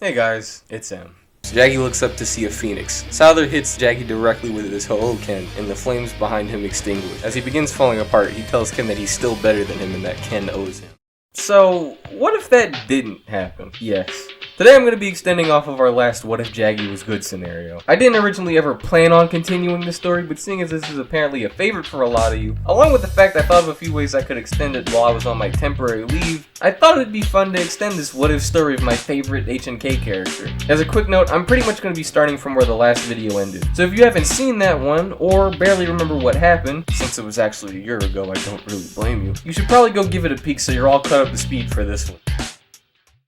Hey guys, it's M. Jagi looks up to see a phoenix. Souther hits Jagi directly with his Ho'oken, and the flames behind him extinguish. As he begins falling apart, he tells Ken that he's still better than him and that Ken owes him. So, what if that didn't happen? Yes. Today I'm going to be extending off of our last what if Jagi was good scenario. I didn't originally ever plan on continuing this story, but seeing as this is apparently a favorite for a lot of you, along with the fact I thought of a few ways I could extend it while I was on my temporary leave, I thought it'd be fun to extend this what if story of my favorite HNK character. As a quick note, I'm pretty much going to be starting from where the last video ended. So if you haven't seen that one, or barely remember what happened, since it was actually a year ago, I don't really blame you, you should probably go give it a peek so you're all caught up to speed for this one.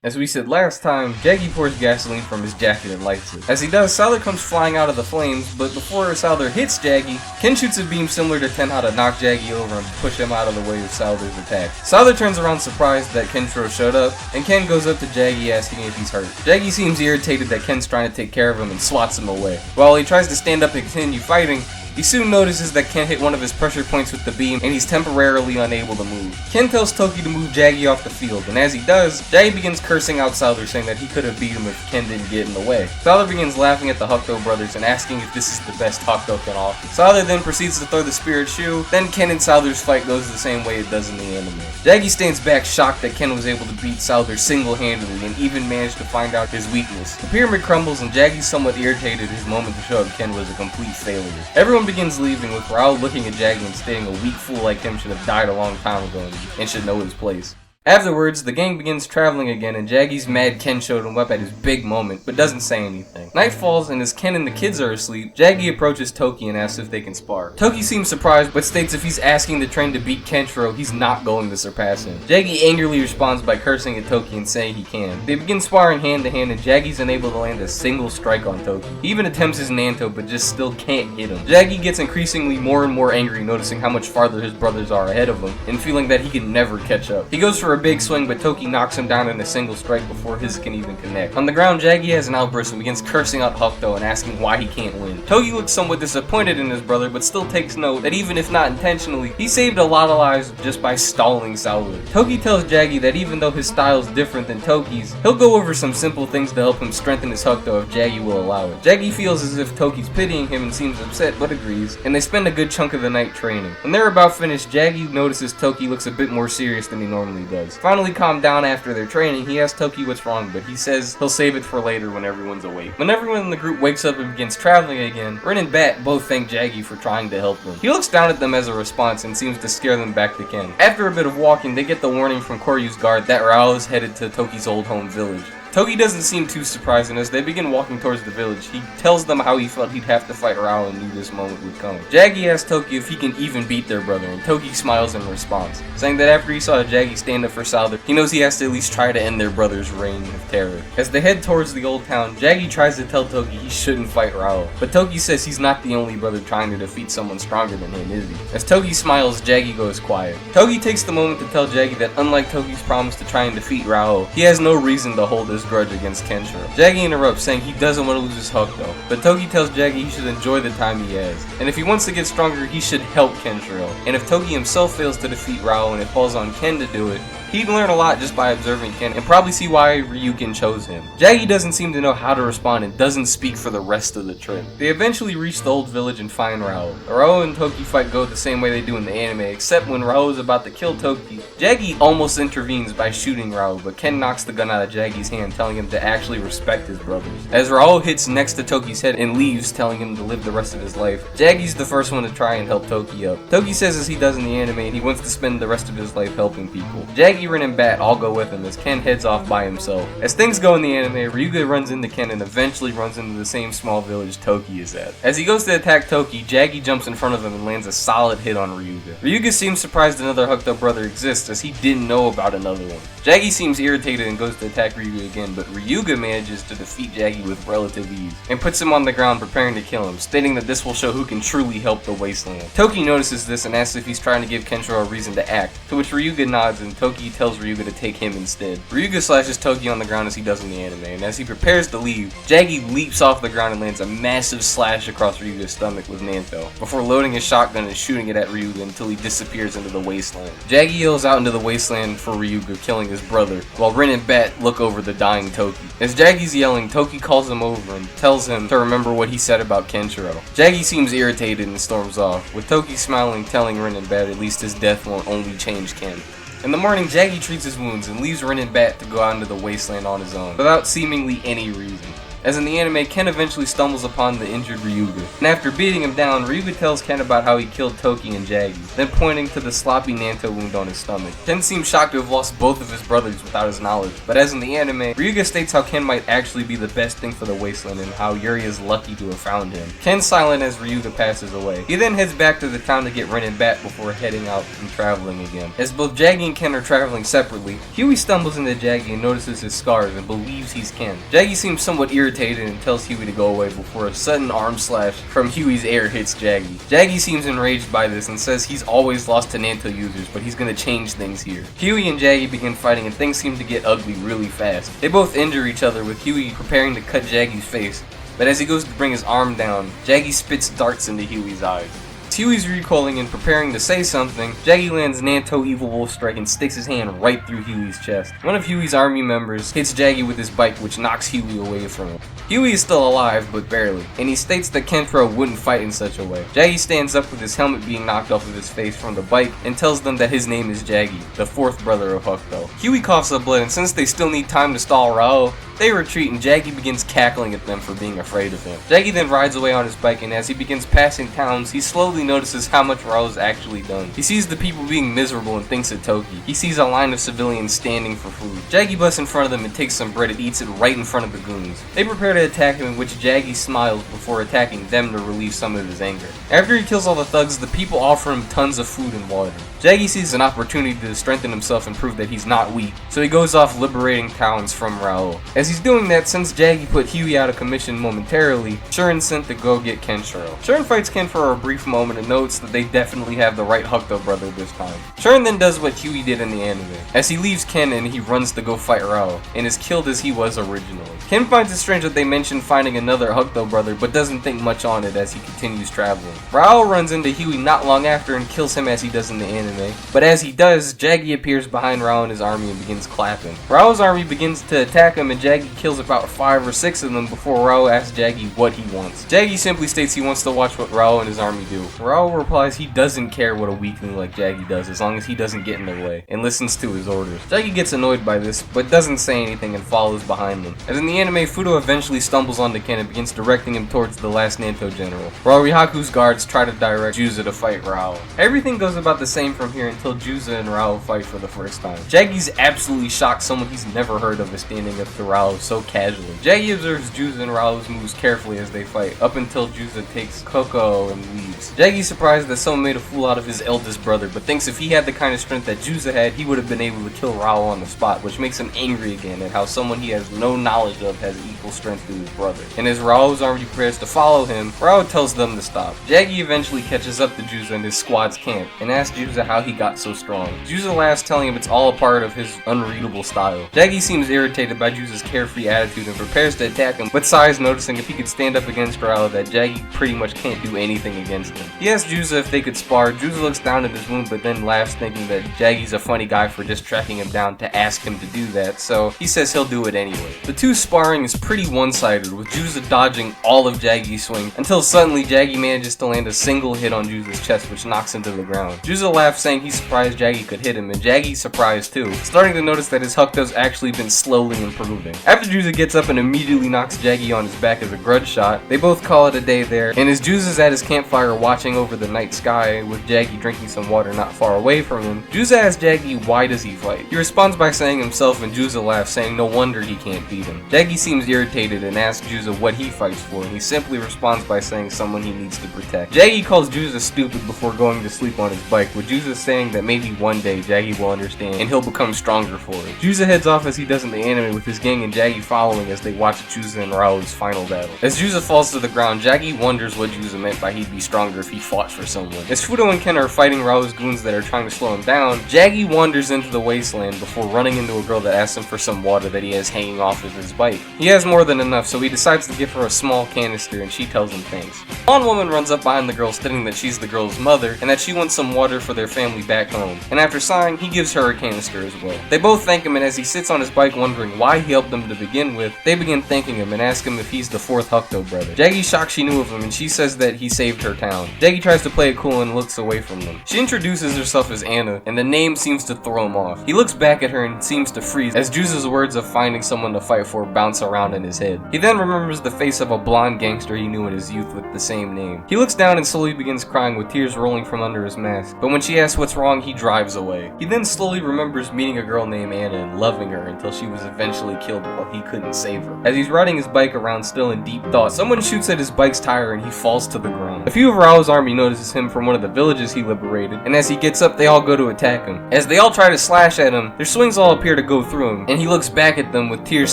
As we said last time, Jagi pours gasoline from his jacket and lights it. As he does, Souther comes flying out of the flames, but before Souther hits Jagi, Ken shoots a beam similar to Tenha to knock Jagi over and push him out of the way of Souther's attack. Souther turns around surprised that Kenshiro showed up, and Ken goes up to Jagi asking if he's hurt. Jagi seems irritated that Ken's trying to take care of him and swats him away. While he tries to stand up and continue fighting, he soon notices that Ken hit one of his pressure points with the beam, and he's temporarily unable to move. Ken tells Toki to move Jagi off the field, and as he does, Jagi begins cursing out Souther, saying that he could have beat him if Ken didn't get in the way. Souther begins laughing at the Hokuto brothers and asking if this is the best Hokuto can offer. Souther then proceeds to throw the spirit shoe, then Ken and Souther's fight goes the same way it does in the anime. Jagi stands back shocked that Ken was able to beat Souther single-handedly and even managed to find out his weakness. The pyramid crumbles and Jagi's somewhat irritated his moment to show up Ken was a complete failure. Everyone begins leaving, with Raoh looking at Jagi and stating a weak fool like him should have died a long time ago and should know his place. Afterwards, the gang begins traveling again, and Jagi's mad Ken showed him up at his big moment, but doesn't say anything. Night falls, and as Ken and the kids are asleep, Jagi approaches Toki and asks if they can spar. Toki seems surprised, but states if he's asking the train to beat Kenshiro, he's not going to surpass him. Jagi angrily responds by cursing at Toki and saying he can. They begin sparring hand to hand, and Jagi's unable to land a single strike on Toki. He even attempts his Nanto, but just still can't hit him. Jagi gets increasingly more and more angry, noticing how much farther his brothers are ahead of him, and feeling that he can never catch up. He goes for a big swing, but Toki knocks him down in a single strike before his can even connect. On the ground, Jagi has an outburst and begins cursing out Hokuto and asking why he can't win. Toki looks somewhat disappointed in his brother, but still takes note that even if not intentionally, he saved a lot of lives just by stalling Souther. Toki tells Jagi that even though his style is different than Toki's, he'll go over some simple things to help him strengthen his Hokuto if Jagi will allow it. Jagi feels as if Toki's pitying him and seems upset, but agrees, and they spend a good chunk of the night training. When they're about finished, Jagi notices Toki looks a bit more serious than he normally does. Finally calmed down after their training, he asks Toki what's wrong, but he says he'll save it for later when everyone's awake. When everyone in the group wakes up and begins traveling again, Rin and Bat both thank Jagi for trying to help them. He looks down at them as a response and seems to scare them back to Ken. After a bit of walking, they get the warning from Koryu's guard that Raoh is headed to Toki's old home village. Toki doesn't seem too surprised, and as they begin walking towards the village, he tells them how he felt he'd have to fight Raoh and knew this moment would come. Jagi asks Toki if he can even beat their brother, and Toki smiles in response, saying that after he saw Jagi stand up for Souther, he knows he has to at least try to end their brother's reign of terror. As they head towards the old town, Jagi tries to tell Toki he shouldn't fight Raoh, but Toki says he's not the only brother trying to defeat someone stronger than him, is he? As Toki smiles, Jagi goes quiet. Toki takes the moment to tell Jagi that unlike Toki's promise to try and defeat Raoh, he has no reason to hold his grudge against Kenshiro. Jagi interrupts, saying he doesn't want to lose his Hokuto, but Toki tells Jagi he should enjoy the time he has, and if he wants to get stronger, he should help Kenshiro, and if Toki himself fails to defeat Raoh and it falls on Ken to do it, he'd learn a lot just by observing Ken and probably see why Ryukin chose him. Jagi doesn't seem to know how to respond and doesn't speak for the rest of the trip. They eventually reach the old village and find Raoh. The Raoh and Toki fight go the same way they do in the anime, except when Raoh is about to kill Toki, Jagi almost intervenes by shooting Raoh, but Ken knocks the gun out of Jagi's hand, telling him to actually respect his brothers. As Raoh hits next to Toki's head and leaves, telling him to live the rest of his life, Jagi's the first one to try and help Toki up. Toki says as he does in the anime, he wants to spend the rest of his life helping people. Jagi, Rin, and Bat all go with him as Ken heads off by himself. As things go in the anime, Ryuga runs into Ken and eventually runs into the same small village Toki is at. As he goes to attack Toki, Jagi jumps in front of him and lands a solid hit on Ryuga. Ryuga seems surprised another Hokuto brother exists as he didn't know about another one. Jagi seems irritated and goes to attack Ryuga again, but Ryuga manages to defeat Jagi with relative ease and puts him on the ground preparing to kill him, stating that this will show who can truly help the wasteland. Toki notices this and asks if he's trying to give Kenshiro a reason to act, to which Ryuga nods and Toki Toki tells Ryuga to take him instead. Ryuga slashes Toki on the ground as he does in the anime, and as he prepares to leave, Jagi leaps off the ground and lands a massive slash across Ryuga's stomach with Nanto, before loading his shotgun and shooting it at Ryuga until he disappears into the wasteland. Jagi yells out into the wasteland for Ryuga killing his brother, while Rin and Bat look over the dying Toki. As Jagi's yelling, Toki calls him over and tells him to remember what he said about Kenshiro. Jagi seems irritated and storms off, with Toki smiling, telling Rin and Bat at least his death won't only change Ken. In the morning, Jagi treats his wounds and leaves Rin and Bat to go out into the wasteland on his own, without seemingly any reason. As in the anime, Ken eventually stumbles upon the injured Ryuga, and after beating him down, Ryuga tells Ken about how he killed Toki and Jagi, then pointing to the sloppy Nanto wound on his stomach. Ken seems shocked to have lost both of his brothers without his knowledge, but as in the anime, Ryuga states how Ken might actually be the best thing for the wasteland and how Yuri is lucky to have found him. Ken's silent as Ryuga passes away. He then heads back to the town to get Rin and Bat before heading out and traveling again. As both Jagi and Ken are traveling separately, Huey stumbles into Jagi and notices his scars and believes he's Ken. Jagi seems somewhat irritated and tells Huey to go away before a sudden arm slash from Huey's air hits Jagi. Jagi seems enraged by this and says he's always lost to Nanto users, but he's gonna change things here. Huey and Jagi begin fighting and things seem to get ugly really fast. They both injure each other, with Huey preparing to cut Jagi's face, but as he goes to bring his arm down, Jagi spits darts into Huey's eyes. Huey's recoiling and preparing to say something, Jagi lands Nanto Evil Wolf Strike and sticks his hand right through Huey's chest. One of Huey's army members hits Jagi with his bike, which knocks Huey away from him. Huey is still alive, but barely, and he states that Kenshiro wouldn't fight in such a way. Jagi stands up with his helmet being knocked off of his face from the bike and tells them that his name is Jagi, the fourth brother of Hokuto. Huey coughs up blood, and since they still need time to stall Raoh, they retreat and Jagi begins cackling at them for being afraid of him. Jagi then rides away on his bike, and as he begins passing towns, he slowly notices how much Raoh's actually done. He sees the people being miserable and thinks of Toki. He sees a line of civilians standing for food. Jagi busts in front of them and takes some bread and eats it right in front of the goons. They prepare to attack him, in which Jagi smiles before attacking them to relieve some of his anger. After he kills all the thugs, the people offer him tons of food and water. Jagi sees an opportunity to strengthen himself and prove that he's not weak, so he goes off liberating towns from Raoh. As he's doing that, since Jagi put Huey out of commission momentarily, Shuren's sent to go get Kenshiro. Shuren fights Ken for a brief moment and notes that they definitely have the right Hokuto brother this time. Shuren then does what Huey did in the anime, as he leaves Ken and he runs to go fight Raoh, and is killed as he was originally. Ken finds it strange that they mention finding another Hokuto brother, but doesn't think much on it as he continues traveling. Raoh runs into Huey not long after and kills him as he does in the anime, but as he does, Jagi appears behind Raoh and his army and begins clapping. Raoh's army begins to attack him and Jagi kills about 5 or 6 of them before Raoh asks Jagi what he wants. Jagi simply states he wants to watch what Raoh and his army do. Raoh replies he doesn't care what a weakling like Jagi does as long as he doesn't get in their way, and listens to his orders. Jagi gets annoyed by this, but doesn't say anything and follows behind them. As in the anime, Fudo eventually stumbles onto Ken and begins directing him towards the last Nanto general, while Rihaku's guards try to direct Juza to fight Raoh. Everything goes about the same from here until Juza and Raoh fight for the first time. Jagi's absolutely shocked someone he's never heard of is standing up to Raoh so casually. Jagi observes Juza and Raoh's moves carefully as they fight, up until Juza takes Coco and leaves. Jagi's surprised that someone made a fool out of his eldest brother, but thinks if he had the kind of strength that Juza had, he would have been able to kill Raoh on the spot, which makes him angry again at how someone he has no knowledge of has equal strength to his brother. And as Raoh's army prepares to follow him, Raoh tells them to stop. Jagi eventually catches up to Juza in his squad's camp, and asks Juza how he got so strong. Juza laughs, telling him it's all a part of his unreadable style. Jagi seems irritated by Juza's carefree attitude and prepares to attack him, but sighs, noticing if he could stand up against Raoh that Jagi pretty much can't do anything against him. He asks Juza if they could spar. Juza looks down at his wound but then laughs, thinking that Jagi's a funny guy for just tracking him down to ask him to do that, so he says he'll do it anyway. The two sparring is pretty one-sided, with Juza dodging all of Jagi's swing, until suddenly Jagi manages to land a single hit on Juza's chest, which knocks him to the ground. Juza laughs, saying he's surprised Jagi could hit him, and Jagi's surprised too, starting to notice that his Hokuto's actually been slowly improving. After Juza gets up and immediately knocks Jagi on his back as a grudge shot, they both call it a day there, and as Juza's at his campfire watching over the night sky, with Jagi drinking some water not far away from him, Juza asks Jagi why does he fight. He responds by saying himself, and Juza laughs, saying no wonder he can't beat him. Jagi seems irritated and asks Juza what he fights for, and he simply responds by saying someone he needs to protect. Jagi calls Juza stupid before going to sleep on his bike, with Juza saying that maybe one day Jagi will understand and he'll become stronger for it. Juza heads off as he does in the anime with his gang and Jagi following as they watch Juza and Raoh's final battle. As Juza falls to the ground, Jagi wonders what Juza meant by he'd be stronger if he fought for someone. As Fudo and Ken are fighting Raoh's goons that are trying to slow him down, Jagi wanders into the wasteland before running into a girl that asks him for some water that he has hanging off of his bike. He has more than enough, so he decides to give her a small canister and she tells him thanks. The blonde woman runs up behind the girl stating that she's the girl's mother and that she wants some water for their family back home. And after sighing, he gives her a canister as well. They both thank him, and as he sits on his bike wondering why he helped them to begin with, they begin thanking him and ask him if he's the fourth Hokuto brother. Jagi's shocked she knew of him and she says that he saved her town. Jagi tries to play it cool and looks away from them. She introduces herself as Anna, and the name seems to throw him off. He looks back at her and seems to freeze as Juza's words of finding someone to fight for bounce around in his head. He then remembers the face of a blonde gangster he knew in his youth with the same name. He looks down and slowly begins crying with tears rolling from under his mask, but when she asks what's wrong, he drives away. He then slowly remembers meeting a girl named Anna and loving her until she was eventually killed while he couldn't save her. As he's riding his bike around still in deep thought, someone shoots at his bike's tire and he falls to the ground. A few of Raoh's army notices him from one of the villages he liberated, and as he gets up, they all go to attack him. As they all try to slash at him, their swings all appear to go through him, and he looks back at them with tears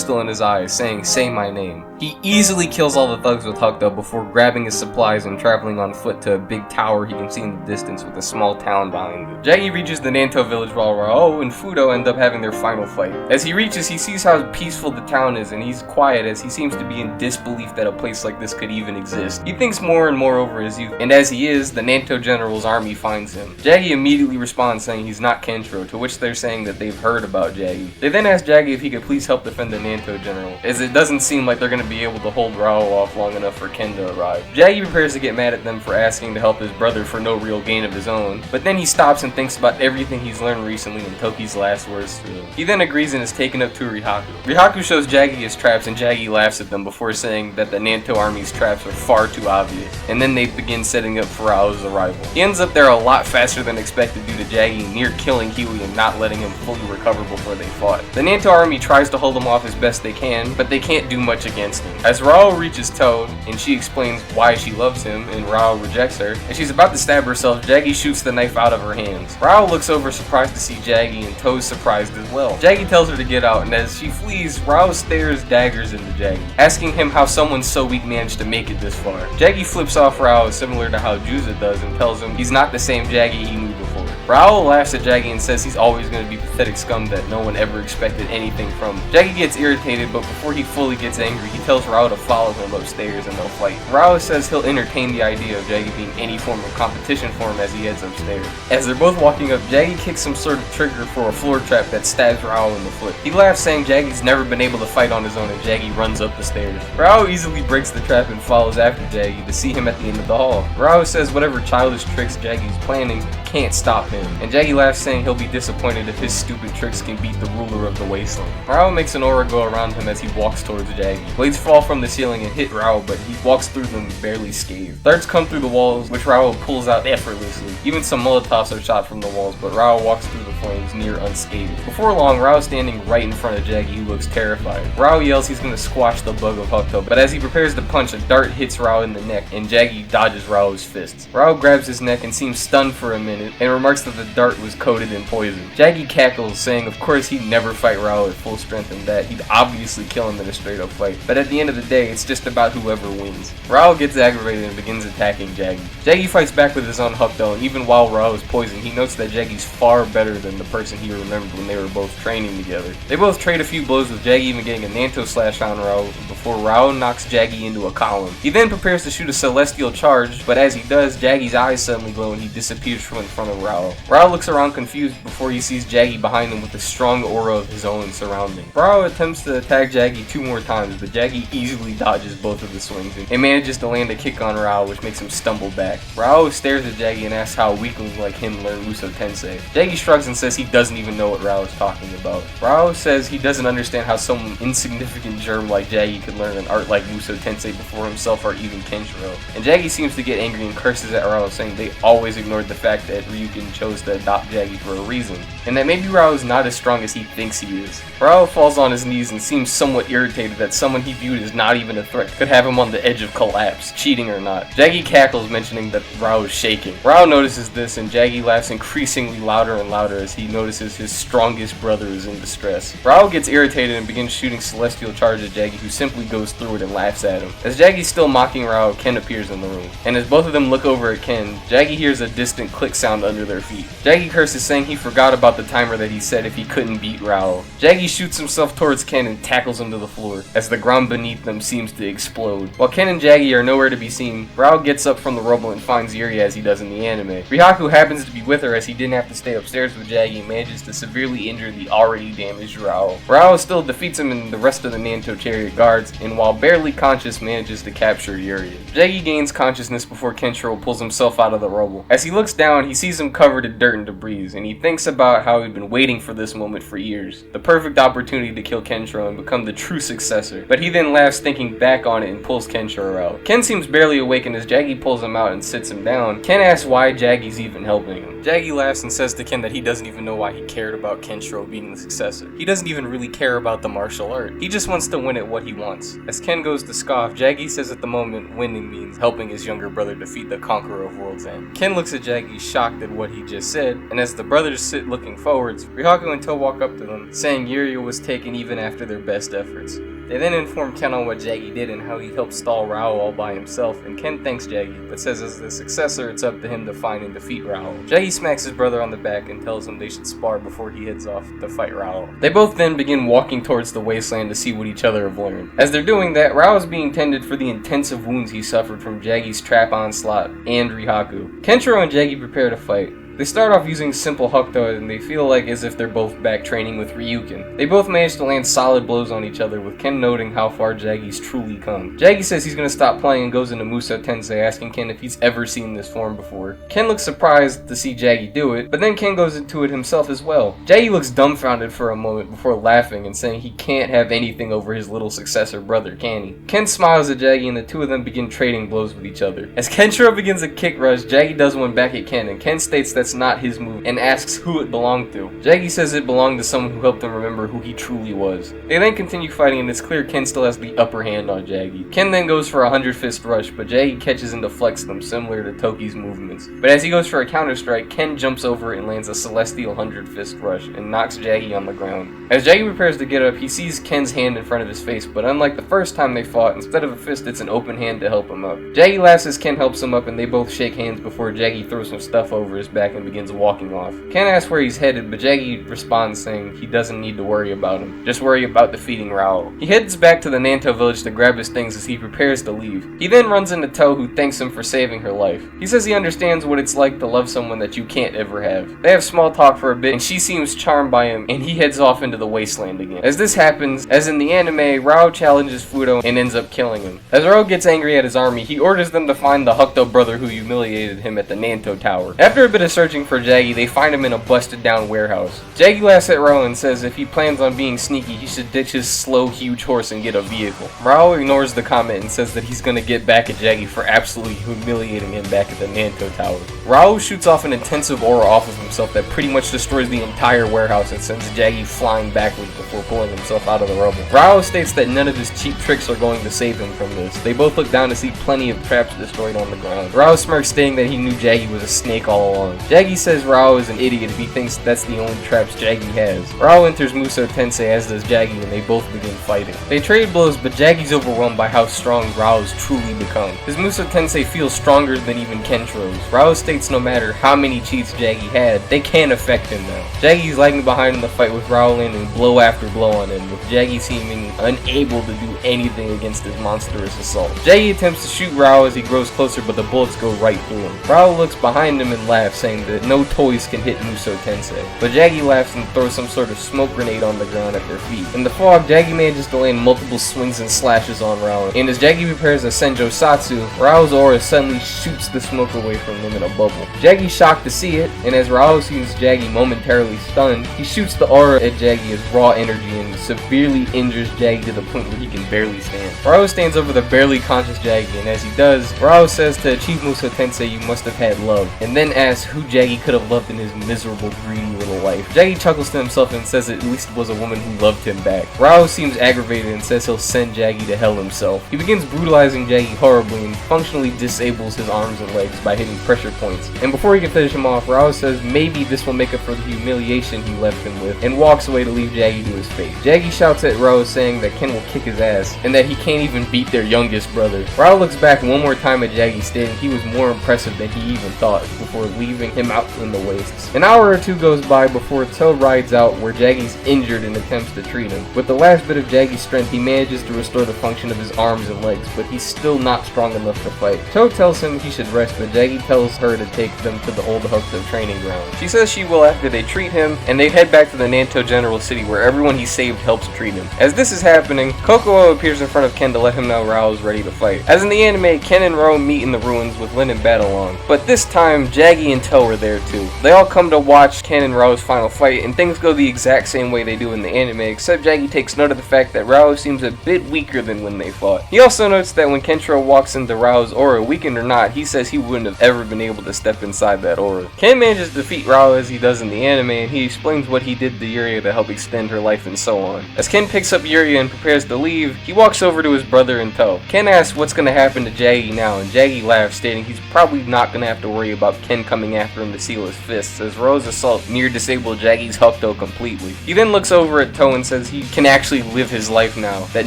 still in his eyes, saying, "Say my name." He easily kills all the thugs with Hokuto before grabbing his supplies and traveling on foot to a big tower he can see in the distance with a small town behind it. Jagi reaches the Nanto village while Raoh and Fudo end up having their final fight. As he reaches, he sees how peaceful the town is, and he's quiet as he seems to be in disbelief that a place like this could even exist. He thinks more and more over his youth, and as he is, the Nanto general's army finds him. Jagi immediately responds saying he's not Kenshiro, to which they're saying that they've heard about Jagi. They then ask Jagi if he could please help defend the Nanto general, as it doesn't seem like they're going to be able to hold Raoh off long enough for Ken to arrive. Jagi prepares to get mad at them for asking to help his brother for no real gain of his own, but then he stops and thinks about everything he's learned recently in Toki's last words to him. He then agrees and is taken up to Rihaku. Rihaku shows Jagi his traps and Jagi laughs at them before saying that the Nanto army's traps are far too obvious, and then they begin setting up for Raoh's arrival. He ends up there a lot faster than expected due to Jagi near killing Huey and not letting him fully recover before they fought. The Nanto army tries to hold him off as best they can, but they can't do much against him. As Raoh reaches Toad, and she explains why she loves him, and Raoh rejects her, and she's about to stab herself, Jagi shoots the knife out of her hands. Raoh looks over surprised to see Jagi, and Toad's surprised as well. Jagi tells her to get out, and as she flees, Raoh stares daggers into Jagi, asking him how someone so weak managed to make it this far. Jagi flips off Raoh similar to how Juza does and tells him he's not the same Jagi he knew before. Raoh laughs at Jagi and says he's always going to be pathetic scum that no one ever expected anything from. Jagi gets irritated, but before he fully gets angry, he tells Raoh to follow him upstairs and they'll fight. Raoh says he'll entertain the idea of Jagi being any form of competition for him as he heads upstairs. As they're both walking up, Jagi kicks some sort of trigger for a floor trap that stabs Raoh in the foot. He laughs saying Jagi's never been able to fight on his own and Jagi runs up the stairs. Raoh easily breaks the trap and follows after Jagi to see him at the end of the hall. Raoh says whatever childish tricks Jagi's planning can't stop him, and Jagi laughs saying he'll be disappointed if his stupid tricks can beat the ruler of the wasteland. Raoh makes an aura go around him as he walks towards Jagi. Blades fall from the ceiling and hit Raoh, but he walks through them barely scathed. Darts come through the walls, which Raoh pulls out effortlessly. Even some Molotovs are shot from the walls, but Raoh walks through the flames near unscathed. Before long, Raoh's standing right in front of Jagi, who looks terrified. Raoh yells he's gonna squash the bug of Hokuto, but as he prepares to punch, a dart hits Raoh in the neck, and Jagi dodges Raoh's fists. Raoh grabs his neck and seems stunned for a minute, and remarks that the dart was coated in poison. Jagi cackles, saying of course he'd never fight Raoh at full strength and that he'd obviously kill him in a straight up fight, but at the end of the day, it's just about whoever wins. Raoh gets aggravated and begins attacking Jagi. Jagi fights back with his own Hokuto, and even while Raoh is poisoned, he notes that Jagi's far better than the person he remembered when they were both training together. They both trade a few blows with Jagi even getting a Nanto slash on Raoh before Raoh knocks Jagi into a column. He then prepares to shoot a celestial charge, but as he does, Jagi's eyes suddenly glow and he disappears from in front of Raoh. Raoh looks around confused before he sees Jagi behind him with a strong aura of his own surrounding. Raoh attempts to attack Jagi 2 more times, but Jagi easily dodges both of the swings and manages to land a kick on Raoh, which makes him stumble back. Raoh stares at Jagi and asks how weaklings like him learn Musou Tensei. Jagi shrugs and says he doesn't even know what Raoh is talking about. Raoh says he doesn't understand how some insignificant germ like Jagi could learn an art like Musou Tensei before himself or even Kenshiro. And Jagi seems to get angry and curses at Raoh, saying they always ignored the fact that Ryukin chose chose to adopt Jagi for a reason, and that maybe Raoh is not as strong as he thinks he is. Raoh falls on his knees and seems somewhat irritated that someone he viewed as not even a threat could have him on the edge of collapse, cheating or not. Jagi cackles, mentioning that Raoh is shaking. Raoh notices this, and Jagi laughs increasingly louder and louder as he notices his strongest brother is in distress. Raoh gets irritated and begins shooting celestial charge at Jagi, who simply goes through it and laughs at him. As Jagi's still mocking Raoh, Ken appears in the room, and as both of them look over at Ken, Jagi hears a distant click sound under their feet. Jagi curses, saying he forgot about the timer that he set if he couldn't beat Raoh. Jagi shoots himself towards Ken and tackles him to the floor, as the ground beneath them seems to explode. While Ken and Jagi are nowhere to be seen, Raoh gets up from the rubble and finds Yuri as he does in the anime. Rihaku happens to be with her as he didn't have to stay upstairs with Jagi and manages to severely injure the already damaged Raoh. Raoh still defeats him and the rest of the Nanto chariot guards, and while barely conscious manages to capture Yuri. Jagi gains consciousness before Kenshiro pulls himself out of the rubble. As he looks down, he sees him covered in dirt and debris, and he thinks about how he'd been waiting for this moment for years. The perfect opportunity to kill Kenshiro and become the true successor. But he then laughs, thinking back on it, and pulls Kenshiro out. Ken seems barely awake, and as Jagi pulls him out and sits him down, Ken asks why Jagi's even helping him. Jagi laughs and says to Ken that he doesn't even know why he cared about Kenshiro being the successor. He doesn't even really care about the martial art. He just wants to win at what he wants. As Ken goes to scoff, Jagi says at the moment winning means helping his younger brother defeat the conqueror of World's End. Ken looks at Jagi, shocked at what he just said, and as the brothers sit looking forwards, Rihaku and To walk up to them, saying Yuri was taken even after their best efforts. They then inform Ken on what Jagi did and how he helped stall Raoh all by himself, and Ken thanks Jagi, but says as the successor it's up to him to find and defeat Raoh. Jagi smacks his brother on the back and tells him they should spar before he heads off to fight Raoh. They both then begin walking towards the wasteland to see what each other have learned. As they're doing that, Raoh is being tended for the intensive wounds he suffered from Jagi's trap onslaught and Rihaku. Kenshiro and Jagi prepare to fight. They start off using simple Hokuto and they feel like as if they're both back training with Ryukin. They both manage to land solid blows on each other, with Ken noting how far Jagi's truly come. Jagi says he's going to stop playing and goes into Muso Tensei, asking Ken if he's ever seen this form before. Ken looks surprised to see Jagi do it, but then Ken goes into it himself as well. Jagi looks dumbfounded for a moment before laughing and saying he can't have anything over his little successor brother, can he? Ken smiles at Jagi and the two of them begin trading blows with each other. As Kenshiro begins a kick rush, Jagi does one back at Ken, and Ken states that's not his move and asks who it belonged to. Jagi says it belonged to someone who helped him remember who he truly was. They then continue fighting, and it's clear Ken still has the upper hand on Jagi. Ken then goes for a 100-fist rush, but Jagi catches and deflects them, similar to Toki's movements. But as he goes for a counter strike, Ken jumps over it and lands a celestial 100-fist rush and knocks Jagi on the ground. As Jagi prepares to get up, he sees Ken's hand in front of his face, but unlike the first time they fought, instead of a fist, it's an open hand to help him up. Jagi laughs as Ken helps him up, and they both shake hands before Jagi throws some stuff over his back and begins walking off. Ken asks where he's headed, but Jagi responds saying he doesn't need to worry about him, just worry about defeating Raoh. He heads back to the Nanto village to grab his things as he prepares to leave. He then runs into To, who thanks him for saving her life. He says he understands what it's like to love someone that you can't ever have. They have small talk for a bit, and she seems charmed by him, and he heads off into the wasteland again. As this happens, as in the anime, Raoh challenges Fudo and ends up killing him. As Raoh gets angry at his army, he orders them to find the Hokuto brother who humiliated him at the Nanto Tower. After a bit of searching for Jagi, they find him in a busted down warehouse. Jagi laughs at Raoh and says if he plans on being sneaky, he should ditch his slow, huge horse and get a vehicle. Raoh ignores the comment and says that he's gonna get back at Jagi for absolutely humiliating him back at the Nanto Tower. Raoh shoots off an intensive aura off of himself that pretty much destroys the entire warehouse and sends Jagi flying backwards before pulling himself out of the rubble. Raoh states that none of his cheap tricks are going to save him from this. They both look down to see plenty of traps destroyed on the ground. Raoh smirks, stating that he knew Jagi was a snake all along. Jagi says Raoh is an idiot if he thinks that's the only traps Jagi has. Raoh enters Muso Tensei, as does Jagi, and they both begin fighting. They trade blows, but Jagi's overwhelmed by how strong Raoh's truly become. His Muso Tensei feels stronger than even Kenshiro's. Raoh states no matter how many cheats Jagi had, they can't affect him now. Jagi's lagging behind in the fight with Raoh landing blow after blow on him, with Jagi seeming unable to do anything against his monstrous assault. Jagi attempts to shoot Raoh as he grows closer, but the bullets go right through him. Raoh looks behind him and laughs, saying that no toys can hit Muso Tensei. But Jagi laughs and throws some sort of smoke grenade on the ground at their feet. In the fog, Jagi manages to land multiple swings and slashes on Raoh, and as Jagi prepares a Senjo Satsu, Raoh's aura suddenly shoots the smoke away from them in a bubble. Jagi's shocked to see it, and as Raoh sees Jagi momentarily stunned, he shoots the aura at Jagi as raw energy and severely injures Jagi to the point where he can barely stand. Raoh stands over the barely conscious Jagi, and as he does, Raoh says to achieve Muso Tensei you must have had love, and then asks who Jagi could have loved in his miserable, greedy little life. Jagi chuckles to himself and says it at least was a woman who loved him back. Raoh seems aggravated and says he'll send Jagi to hell himself. He begins brutalizing Jagi horribly and functionally disables his arms and legs by hitting pressure points. And before he can finish him off, Raoh says maybe this will make up for the humiliation he left him with, and walks away to leave Jagi to his fate. Jagi shouts at Raoh saying that Ken will kick his ass, and that he can't even beat their youngest brother. Raoh looks back one more time at Jagi, stating he was more impressive than he even thought, before leaving him out in the wastes. An hour or two goes by before Toh rides out where Jagi's injured and attempts to treat him. With the last bit of Jagi's strength, he manages to restore the function of his arms and legs, but he's still not strong enough to fight. Toh tells him he should rest, but Jagi tells her to take them to the old Hokuto training ground. She says she will after they treat him, and they head back to the Nanto General City where everyone he saved helps treat him. As this is happening, Kokomo appears in front of Ken to let him know Raoh is ready to fight. As in the anime, Ken and Raoh meet in the ruins with Lin and Badalong, but this time Jagi and Toh are there too. They all come to watch Ken and Raoh's final fight, and things go the exact same way they do in the anime, except Jagi takes note of the fact that Raoh seems a bit weaker than when they fought. He also notes that when Kenshiro walks into Raoh's aura, weakened or not, he says he wouldn't have ever been able to step inside that aura. Ken manages to defeat Raoh as he does in the anime, and he explains what he did to Yuria to help extend her life and so on. As Ken picks up Yuria and prepares to leave, he walks over to his brother and Toh. Ken asks what's going to happen to Jagi now, and Jagi laughs, stating he's probably not going to have to worry about Ken coming after him to seal his fists, as Raoh's assault near disabled Jagi's Hokuto completely. He then looks over at Toh and says he can actually live his life now, that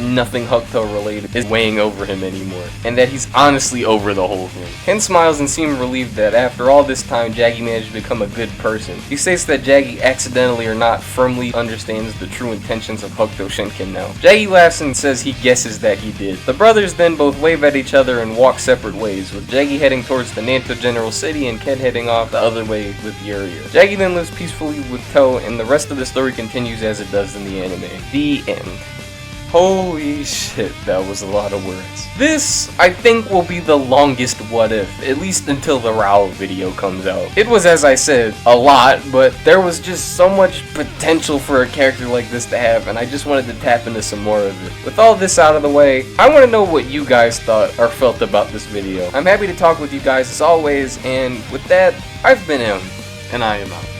nothing Hokuto related is weighing over him anymore, and that he's honestly over the whole thing. Ken smiles and seems relieved that after all this time Jagi managed to become a good person. He states that Jagi accidentally or not firmly understands the true intentions of Hokuto Shinken now. Jagi laughs and says he guesses that he did. The brothers then both wave at each other and walk separate ways, with Jagi heading towards the Nanto General City and Ken heading off the other way with Yuria. Jagi then lives peacefully with Toh, and the rest of the story continues as it does in the anime. The end. Holy shit, that was a lot of words. This, I think, will be the longest what if, at least until the Raoh video comes out. It was, as I said, a lot, but there was just so much potential for a character like this to have, and I just wanted to tap into some more of it. With all this out of the way, I want to know what you guys thought or felt about this video. I'm happy to talk with you guys as always, and with that, I've been M, and I am out.